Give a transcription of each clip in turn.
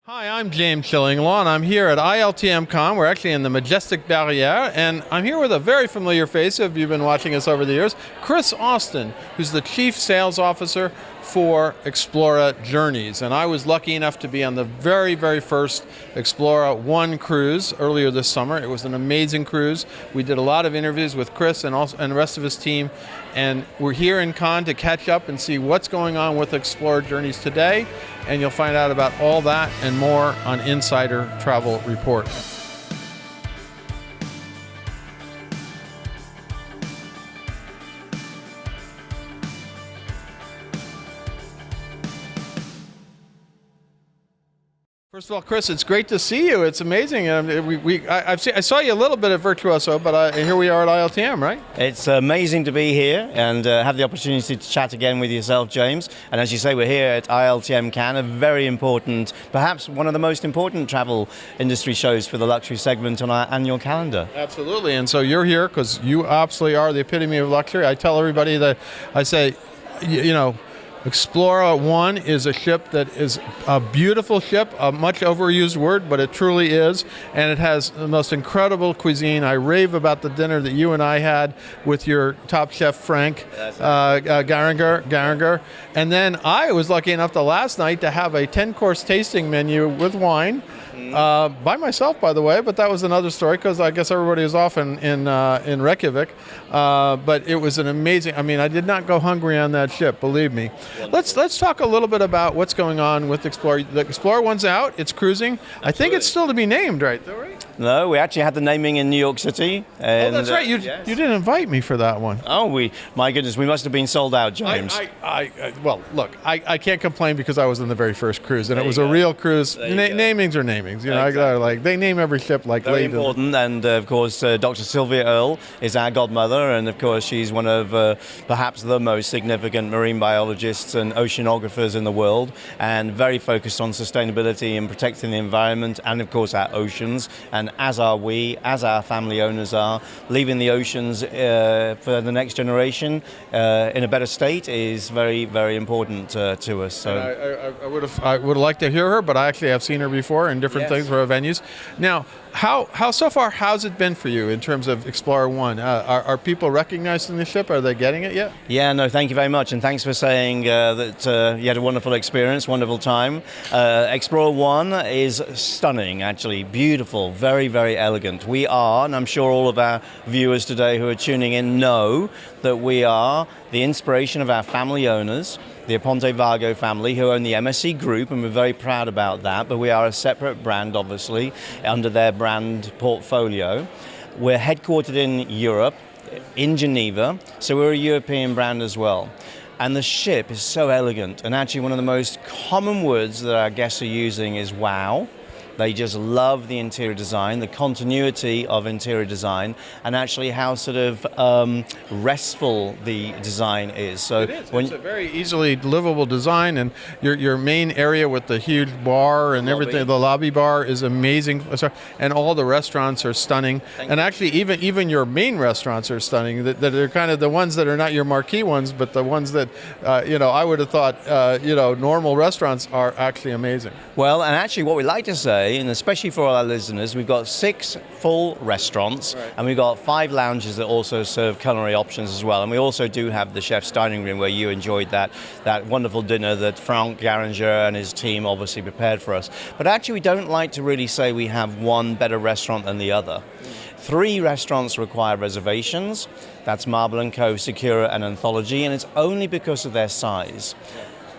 Hi, I'm James Shillinglaw, and I'm here at ILTM Con. We're actually in the Majestic Barriere, and I'm here with a very familiar face, if you've been watching us over the years, Chris Austin, who's the Chief Sales Officer for Explora Journeys. And I was lucky enough to be on the very, very first Explora 1 cruise earlier this summer. It was an amazing cruise. We did a lot of interviews with Chris and the rest of his team, and we're here in Cannes to catch up and see what's going on with Explora Journeys today, and you'll find out about all that and more on Insider Travel Report. First of all, Chris, it's great to see you. It's amazing. I saw you a little bit at Virtuoso, but here we are at ILTM, right? It's amazing to be here and have the opportunity to chat again with yourself, James. And as you say, we're here at ILTM Cannes, a very important, perhaps one of the most important travel industry shows for the luxury segment on our annual calendar. Absolutely. And so you're here because you absolutely are the epitome of luxury. I tell everybody that, I say, you know, Explora 1 is a ship that is a beautiful ship, a much overused word, but it truly is, and it has the most incredible cuisine. I rave about the dinner that you and I had with your top chef, Frank Garinger. And then I was lucky enough the last night to have a 10-course tasting menu with wine, by myself, by the way, but that was another story because I guess everybody was off in Reykjavik. But it was an amazing, I did not go hungry on that ship, believe me. Let's talk a little bit about what's going on with Explora. The Explora 1's out, it's cruising. Absolutely. I think it's still to be named, right? No, we actually had the naming in New York City. And, that's right. You didn't invite me for that one. Oh, my goodness, we must have been sold out, James. Well, look, I can't complain because I was on the very first cruise, and it was a real cruise. Namings are namings, you know. Exactly. They name every ship like very Lady. Important, and of course, Dr. Sylvia Earle is our godmother, and of course, she's one of perhaps the most significant marine biologists and oceanographers in the world, and very focused on sustainability and protecting the environment, and of course, our oceans. And as are we, as our family owners are, leaving the oceans for the next generation in a better state is very, very important to us. So I would have liked to hear her, but I actually have seen her before in different things for venues. Now, how so far how's it been for you in terms of Explora 1? Are people recognizing the ship? Are they getting it yet? Yeah, no, thank you very much, and thanks for saying that you had a wonderful experience, wonderful time. Explora 1 is stunning, actually, beautiful, very, very elegant. We are, and I'm sure all of our viewers today who are tuning in know that we are the inspiration of our family owners, the Aponte Vargo family, who own the MSC Group, and we're very proud about that, but we are a separate brand, obviously, under their brand portfolio. We're headquartered in Europe, in Geneva, so we're a European brand as well. And the ship is so elegant, and actually one of the most common words that our guests are using is wow. They just love the interior design, the continuity of interior design, and actually how sort of restful the design is. So it is. It's a very easily livable design, and your main area with the huge bar and everything, the lobby bar is amazing, and all the restaurants are stunning. And actually, even your main restaurants are stunning. That are kind of the ones that are not your marquee ones, but the ones that I would have thought normal restaurants are actually amazing. Well, and actually, what we like to say, and especially for all our listeners, we've got 6 full restaurants, and we've got 5 lounges that also serve culinary options as well. And we also do have the chef's dining room where you enjoyed that wonderful dinner that Frank Garinger and his team obviously prepared for us. But actually, we don't like to really say we have one better restaurant than the other. 3 restaurants require reservations. That's Marble & Co., Secura, and Anthology, and it's only because of their size.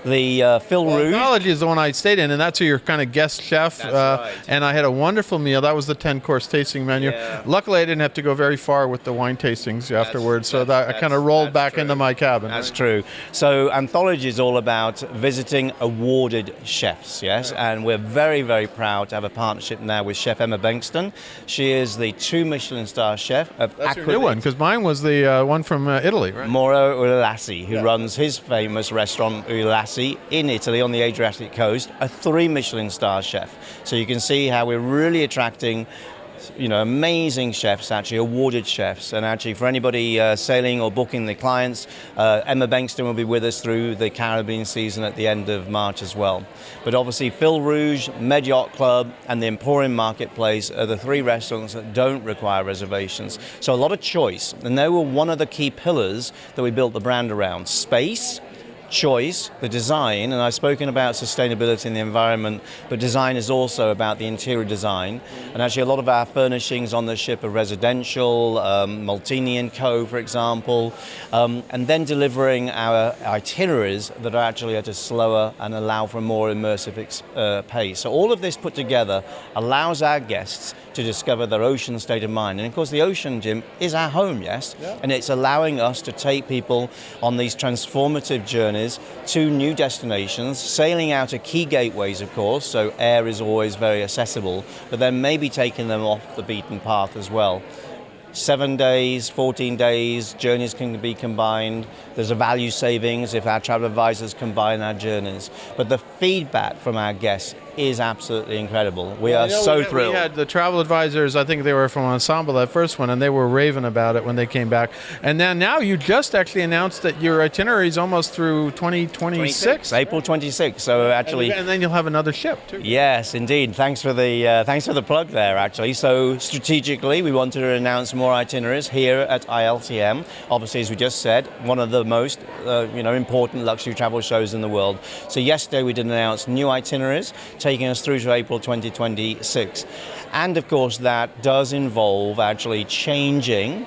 The Phil Rouge. Anthology is the one I stayed in, and that's your kind of guest chef. That's right. And I had a wonderful meal. That was the 10-course tasting menu. Yeah. Luckily, I didn't have to go very far with the wine tastings afterwards, so I kind of rolled back into my cabin. That's true. So Anthology is all about visiting awarded chefs, yes? Right. And we're very, very proud to have a partnership now with Chef Emma Bankston. She is the 2 Michelin star chef of That's your new one, because mine was the one from Italy, right? Mauro Ulassi, who runs his famous restaurant Ulassi in Italy on the Adriatic coast, a 3 Michelin star chef. So you can see how we're really attracting amazing chefs, actually awarded chefs. And actually for anybody sailing or booking the clients, Emma Bankston will be with us through the Caribbean season at the end of March as well. But obviously Phil Rouge, Med Yacht Club and the Emporium Marketplace are the three restaurants that don't require reservations. So a lot of choice, and they were one of the key pillars that we built the brand around. Space, choice, the design, and I've spoken about sustainability and the environment, but design is also about the interior design. And actually a lot of our furnishings on the ship are residential, Maltini & Co, for example, and then delivering our itineraries that are actually at a slower and allow for a more immersive pace. So all of this put together allows our guests to discover their ocean state of mind. And of course the ocean, Jim, is our home, yes? Yeah. And it's allowing us to take people on these transformative journeys to new destinations, sailing out of key gateways, of course, so air is always very accessible, but then maybe taking them off the beaten path as well. 7 days, 14 days, journeys can be combined. There's a value savings if our travel advisors combine our journeys. But the feedback from our guests is absolutely incredible. We are so thrilled. We had the travel advisors, I think they were from Ensemble, that first one, and they were raving about it when they came back. And then now you just actually announced that your itinerary is almost through 2026? April 26th. So actually, and then you'll have another ship too. Yes, indeed. Thanks for the plug there, actually. So strategically, we wanted to announce more itineraries here at ILTM. Obviously, as we just said, one of the most important luxury travel shows in the world. So yesterday we did announce new itineraries, taking us through to April 2026. And of course that does involve actually changing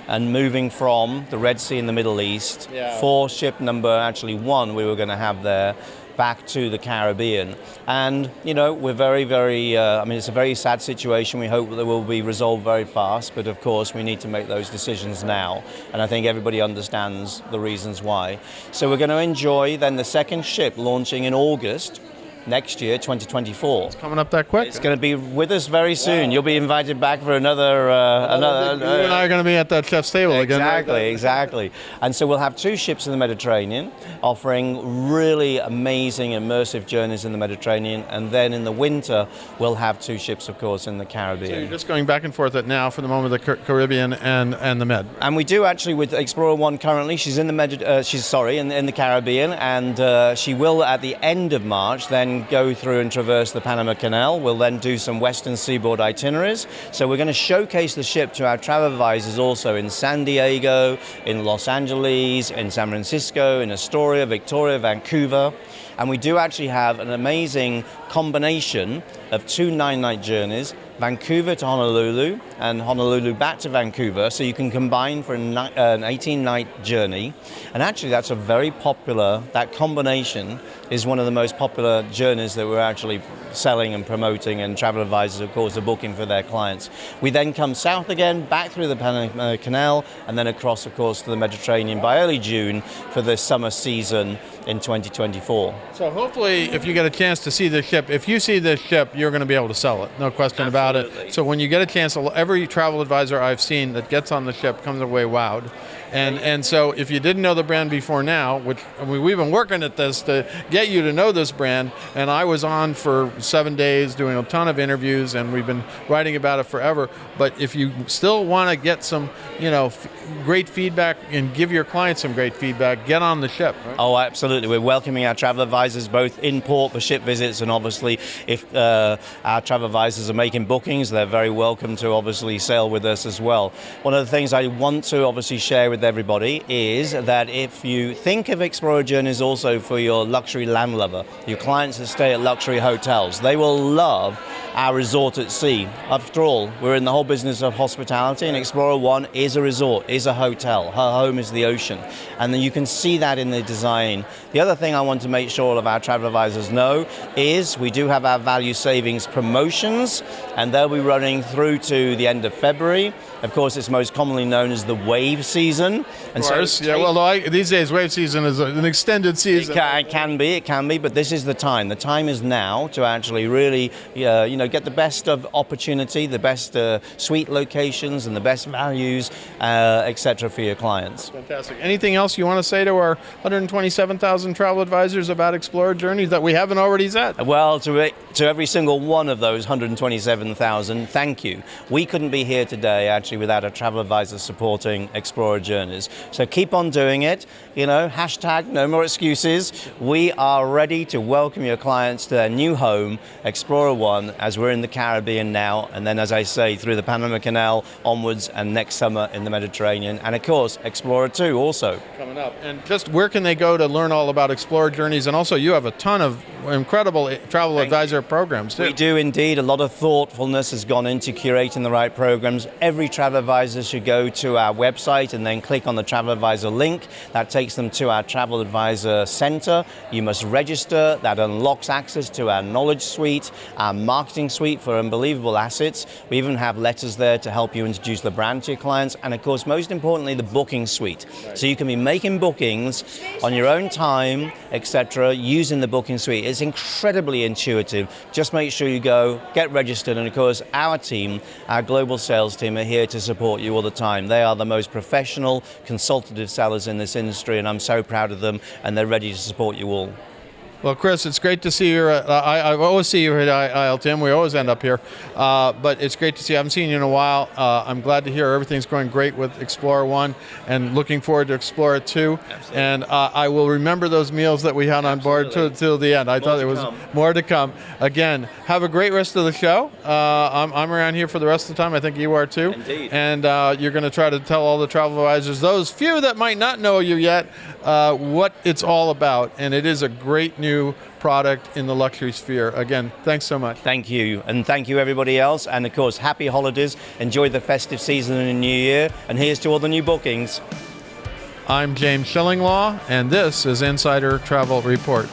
and moving from the Red Sea in the Middle East for ship number 1 we were going to have there back to the Caribbean. And we're very, very, it's a very sad situation. We hope that it will be resolved very fast, but of course we need to make those decisions now. And I think everybody understands the reasons why. So we're going to enjoy then the second ship launching in August next year, 2024. It's coming up that quick. It's going to be with us very soon. Wow. You'll be invited back for another. You and I are going to be at that chef's table again. Exactly. And so we'll have 2 ships in the Mediterranean, offering really amazing, immersive journeys in the Mediterranean. And then in the winter, we'll have 2 ships, of course, in the Caribbean. So you're just going back and forth at now for the moment, the Caribbean and the Med. And we do actually with Explora 1 currently. She's in the in the Caribbean, and she will at the end of March then go through and traverse the Panama Canal. We'll then do some western seaboard itineraries. So we're going to showcase the ship to our travel advisors also in San Diego, in Los Angeles, in San Francisco, in Astoria, Victoria, Vancouver. And we do actually have an amazing combination of 2 9-night journeys, Vancouver to Honolulu and Honolulu back to Vancouver, so you can combine for an 18-night journey. And actually that's that combination is one of the most popular journeys that we're actually selling and promoting, and travel advisors, of course, are booking for their clients. We then come south again, back through the Panama Canal, and then across, of course, to the Mediterranean by early June for the summer season in 2024. So hopefully, if you get a chance to see this ship, if you see this ship, you're going to be able to sell it. No question about it. So when you get a chance, every travel advisor I've seen that gets on the ship comes away wowed. And so if you didn't know the brand before now, which we've been working at this to get you to know this brand, and I was on for 7 days doing a ton of interviews, and we've been writing about it forever. But if you still want to get some, great feedback and give your clients some great feedback, get on the ship. Right? Oh, absolutely. We're welcoming our travel advisors both in port for ship visits, and obviously if our travel advisors are making bookings, they're very welcome to obviously sail with us as well. One of the things I want to obviously share with everybody is that if you think of Explora journeys also for your luxury land lover, your clients that stay at luxury hotels, they will love our resort at sea. After all, we're in the whole business of hospitality, and Explora 1 is a resort, is a hotel. Her home is the ocean. And then you can see that in the design. The other thing I want to make sure all of our travel advisors know is we do have our value savings promotions, and they'll be running through to the end of February. Of course, it's most commonly known as the wave season. And of course, yeah. Well, these days, wave season is an extended season. It can be, but this is the time. The time is now to actually really, get the best of opportunity, the best suite locations, and the best values, etc. for your clients. Fantastic. Anything else you want to say to our 127,000 travel advisors about Explora journeys that we haven't already said? Well, to every single one of those 127,000, thank you. We couldn't be here today actually without a travel advisor supporting Explora journeys. So keep on doing it. Hashtag no more excuses. We are ready to welcome your clients to their new home, Explora One, as we're in the Caribbean now, and then, as I say, through the Panama Canal onwards, and next summer in the Mediterranean, and of course Explora 2 also coming up. And just where can they go to learn all about Explora journeys? And also, you have a ton of incredible travel advisor programs too. We do indeed. A lot of thoughtfulness has gone into curating the right programs. Every travel advisor should go to our website and then click on the travel advisor link. That takes them to our travel advisor center. You must register. That unlocks access to our knowledge suite, our marketing suite for unbelievable assets. We even have letters there to help you introduce the brand to your clients, and of course, most importantly, the booking suite. So you can be making bookings on your own time, etc., using the booking suite. It's incredibly intuitive. Just make sure you go, get registered, and of course, our team, our global sales team, are here to support you all the time. They are the most professional, consultative sellers in this industry, and I'm so proud of them, and they're ready to support you all. Well, Chris, it's great to see you. I always see you at ILTM. We always end up here. But it's great to see you. I haven't seen you in a while. I'm glad to hear everything's going great with Explora 1 and looking forward to Explora 2. Absolutely. And I will remember those meals that we had on board till the end. I thought there was more to come. Again, have a great rest of the show. I'm around here for the rest of the time. I think you are too. Indeed. And you're going to try to tell all the travel advisors, those few that might not know you yet, what it's all about. And it is a great new product in the luxury sphere. Again, thanks so much. Thank you, and thank you everybody else, and of course happy holidays, enjoy the festive season and the new year, and here's to all the new bookings. I'm James Shillinglaw, and this is Insider Travel Report.